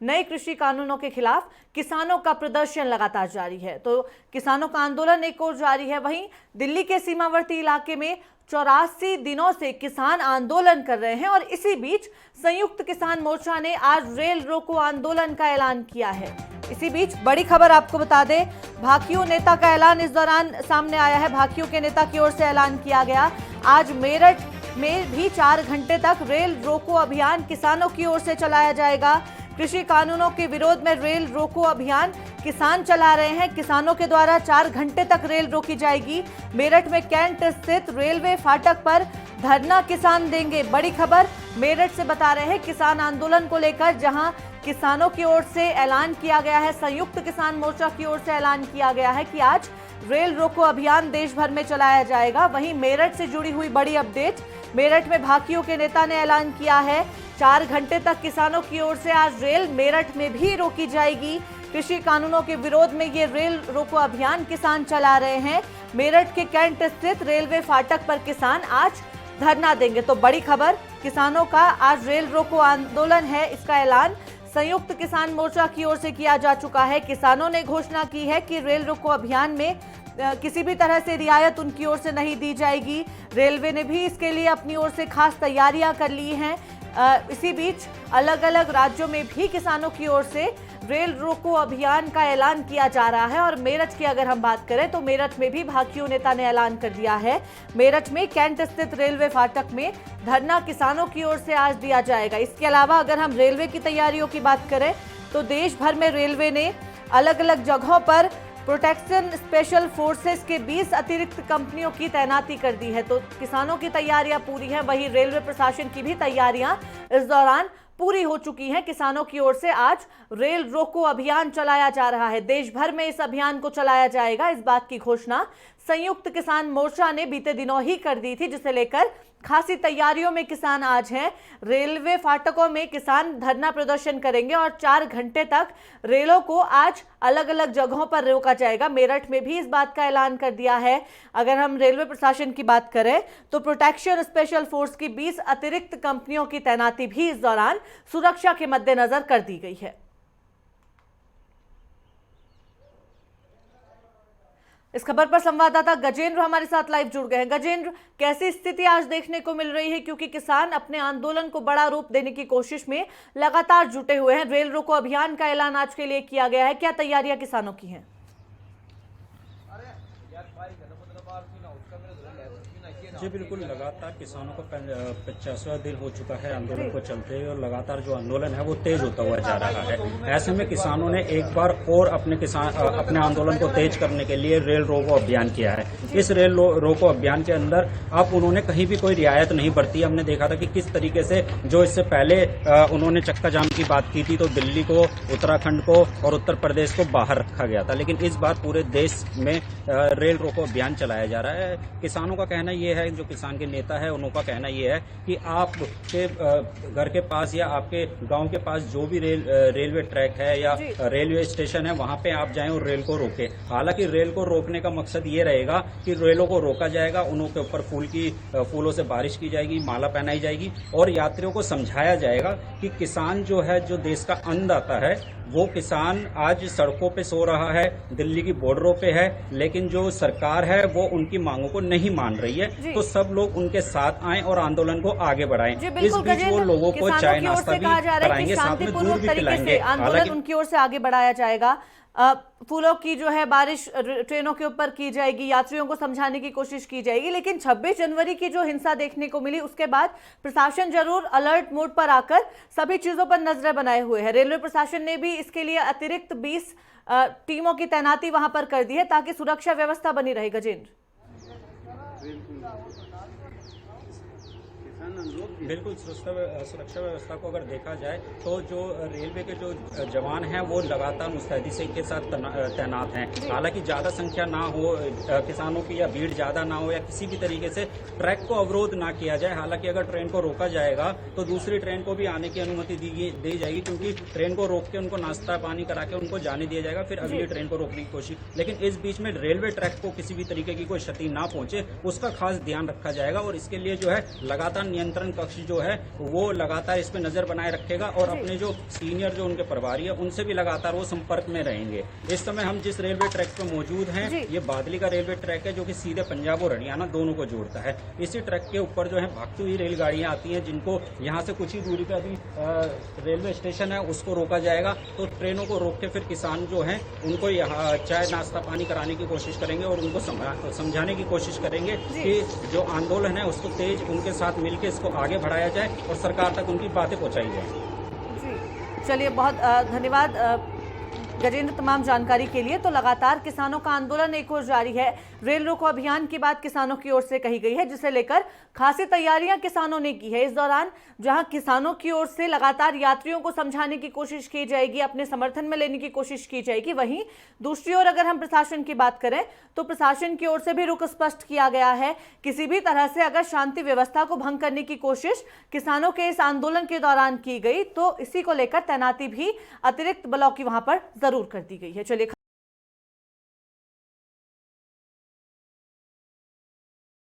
नए कृषि कानूनों के खिलाफ किसानों का प्रदर्शन लगातार जारी है। तो किसानों का आंदोलन एक ओर जारी है, वहीं दिल्ली के सीमावर्ती इलाके में 84 दिनों से किसान आंदोलन कर रहे हैं और इसी बीच संयुक्त किसान मोर्चा ने आज रेल रोको आंदोलन का ऐलान किया है। इसी बीच बड़ी खबर आपको बता दें, भाकियू नेता का ऐलान इस दौरान सामने आया है। भाकियू के नेता की ओर से ऐलान किया गया, आज मेरठ में भी 4 घंटे तक रेल रोको अभियान किसानों की ओर से चलाया जाएगा। कृषि कानूनों के विरोध में रेल रोको अभियान किसान चला रहे हैं। किसानों के द्वारा 4 घंटे तक रेल रोकी जाएगी। मेरठ में कैंट स्थित रेलवे फाटक पर धरना किसान देंगे। बड़ी खबर मेरठ से बता रहे हैं, किसान आंदोलन को लेकर जहां किसानों की ओर से ऐलान किया गया है, संयुक्त किसान मोर्चा की ओर से ऐलान किया गया है कि आज रेल रोको अभियान देश भर में चलाया जाएगा। वहीं मेरठ से जुड़ी हुई बड़ी अपडेट, मेरठ में भाकियू के नेता ने ऐलान किया है 4 घंटे तक किसानों की ओर से आज रेल मेरठ में भी रोकी जाएगी। कृषि कानूनों के विरोध में ये रेल रोको अभियान किसान चला रहे हैं। मेरठ के कैंट स्थित रेलवे फाटक पर किसान आज धरना देंगे। तो बड़ी खबर, किसानों का आज रेल रोको आंदोलन है, इसका ऐलान संयुक्त किसान मोर्चा की ओर से किया जा चुका है। किसानों ने घोषणा की है कि रेल रोको अभियान में किसी भी तरह से रियायत उनकी ओर से नहीं दी जाएगी। रेलवे ने भी इसके लिए अपनी ओर से खास तैयारियां कर ली हैं। इसी बीच अलग अलग राज्यों में भी किसानों की ओर से रेल रोको अभियान का ऐलान किया जा रहा है। और मेरठ की अगर हम बात करें तो मेरठ में भी भाकियू नेता ने ऐलान कर दिया है, मेरठ में कैंट स्थित रेलवे फाटक में धरना किसानों की ओर से आज दिया जाएगा। इसके अलावा अगर हम रेलवे की तैयारियों की बात करें तो देश भर में रेलवे ने अलग अलग जगहों पर प्रोटेक्शन स्पेशल फोर्सेस के 20 अतिरिक्त कंपनियों की तैनाती कर दी है। तो किसानों की तैयारियां पूरी हैं, वहीं रेलवे प्रशासन की भी तैयारियां इस दौरान पूरी हो चुकी हैं। किसानों की ओर से आज रेल रोको अभियान चलाया जा रहा है, देश भर में इस अभियान को चलाया जाएगा। इस बात की घोषणा संयुक्त किसान मोर्चा ने बीते दिनों ही कर दी थी, जिसे लेकर खासी तैयारियों में किसान आज हैं। रेलवे फाटकों में किसान धरना प्रदर्शन करेंगे और 4 घंटे तक रेलों को आज अलग अलग जगहों पर रोका जाएगा। मेरठ में भी इस बात का ऐलान कर दिया है। अगर हम रेलवे प्रशासन की बात करें तो प्रोटेक्शन स्पेशल फोर्स की 20 अतिरिक्त कंपनियों की तैनाती भी इस दौरान सुरक्षा के मद्देनजर कर दी गई है। इस खबर पर संवाददाता गजेंद्र हमारे साथ लाइव जुड़ गए हैं। गजेंद्र, कैसी स्थिति आज देखने को मिल रही है, क्योंकि किसान अपने आंदोलन को बड़ा रूप देने की कोशिश में लगातार जुटे हुए हैं। रेल रोको अभियान का ऐलान आज के लिए किया गया है, क्या तैयारियां किसानों की हैं? जी बिल्कुल, लगातार किसानों को 50वां दिन हो चुका है आंदोलन को चलते हुए और लगातार जो आंदोलन है वो तेज होता हुआ जा रहा है। ऐसे में किसानों ने एक बार और अपने आंदोलन को तेज करने के लिए रेल रोको अभियान किया है। इस रेल रोको अभियान के अंदर अब उन्होंने कहीं भी कोई रियायत नहीं बरती। हमने देखा था कि किस तरीके से जो इससे पहले उन्होंने चक्का जाम की बात की थी तो दिल्ली को, उत्तराखंड को और उत्तर प्रदेश को बाहर रखा गया था, लेकिन इस बार पूरे देश में रेल रोको अभियान चलाया जा रहा है। किसानों का कहना यह है, जो किसान के नेता है उनका कहना यह है कि आपके घर के पास या आपके गांव के पास जो भी रेलवे ट्रैक है या रेलवे स्टेशन है वहां पे आप जाएं और रेल को रोकें। हालांकि रेल को रोकने का मकसद ये रहेगा कि रेलों को रोका जाएगा, उनके ऊपर फूलों से बारिश की जाएगी, माला पहनाई जाएगी और यात्रियों को समझाया जाएगा कि किसान जो है, जो देश का अन्नदाता है, वो किसान आज सड़कों पे सो रहा है, दिल्ली की बॉर्डरों पे है, लेकिन जो सरकार है वो उनकी मांगों को नहीं मान रही है। तो सब लोग उनके साथ आएं और आंदोलन को आगे बढ़ाएं। इस बीच वो लोगों को चाय नाश्ता भी कराएंगे, साथ में दूध भी पिलाएंगे। आंदोलन उनकी ओर से आगे बढ़ाया जाएगा। फूलों की जो है बारिश ट्रेनों के ऊपर की जाएगी, यात्रियों को समझाने की कोशिश की जाएगी। लेकिन 26 जनवरी की जो हिंसा देखने को मिली उसके बाद प्रशासन जरूर अलर्ट मोड पर आकर सभी चीजों पर नजरें बनाए हुए है। रेलवे प्रशासन ने भी इसके लिए अतिरिक्त 20 टीमों की तैनाती वहां पर कर दी है ताकि सुरक्षा व्यवस्था बनी रहे। गजेंद्र, बिल्कुल, सुरक्षा व्यवस्था को अगर देखा जाए तो जो रेलवे के जो जवान हैं वो लगातार मुस्तैदी से के साथ तैनात हैं। हालांकि ज्यादा संख्या ना हो किसानों की या भीड़ ज्यादा ना हो या किसी भी तरीके से ट्रैक को अवरोध ना किया जाए। हालांकि अगर ट्रेन को रोका जाएगा तो दूसरी ट्रेन को भी आने की अनुमति दी जाएगी, क्योंकि ट्रेन को रोक के उनको नाश्ता पानी करा के उनको जाने दिया जाएगा, फिर अगली ट्रेन को रोकने की कोशिश। लेकिन इस बीच में रेलवे ट्रैक को किसी भी तरीके की कोई क्षति ना पहुंचे उसका खास ध्यान रखा जाएगा और इसके लिए जो है लगातार नियंत्रण कक्ष जो है वो लगातार इस पे नजर बनाए रखेगा और अपने जो सीनियर जो उनके प्रभारी है उनसे भी लगातार वो संपर्क में रहेंगे। इस समय हम जिस रेलवे ट्रैक पे मौजूद हैं ये बादली का रेलवे ट्रैक है जो कि सीधे पंजाब और हरियाणा दोनों को जोड़ता है। इसी ट्रैक के ऊपर जो है भागती हुई रेलगाड़ियां आती हैं जिनको यहाँ से कुछ ही दूरी पे अभी रेलवे स्टेशन है उसको रोका जाएगा। तो ट्रेनों को रोक के फिर किसान जो है उनको यहाँ चाय नाश्ता पानी कराने की कोशिश करेंगे और उनको समझाने की कोशिश करेंगे कि जो आंदोलन है उसको तेज उनके साथ मिलकर इसको आगे बढ़ाया जाए और सरकार तक उनकी बातें पहुंचाई जाए। जी चलिए, बहुत धन्यवाद गजेंद्र तमाम जानकारी के लिए। तो लगातार किसानों का आंदोलन एक और जारी है। रेल रोको अभियान की बात किसानों की ओर से कही गई है जिसे लेकर खासी तैयारियां किसानों ने की है। इस दौरान जहां किसानों की ओर से लगातार यात्रियों को समझाने की कोशिश की जाएगी, अपने समर्थन में लेने की कोशिश की जाएगी, वहीं दूसरी ओर अगर हम प्रशासन की बात करें तो प्रशासन की ओर से भी रुख स्पष्ट किया गया है। किसी भी तरह से अगर शांति व्यवस्था को भंग करने की कोशिश किसानों के इस आंदोलन के दौरान की गई तो इसी को लेकर तैनाती भी अतिरिक्त बलों की वहां पर जरूर कर दी गई है। चलिए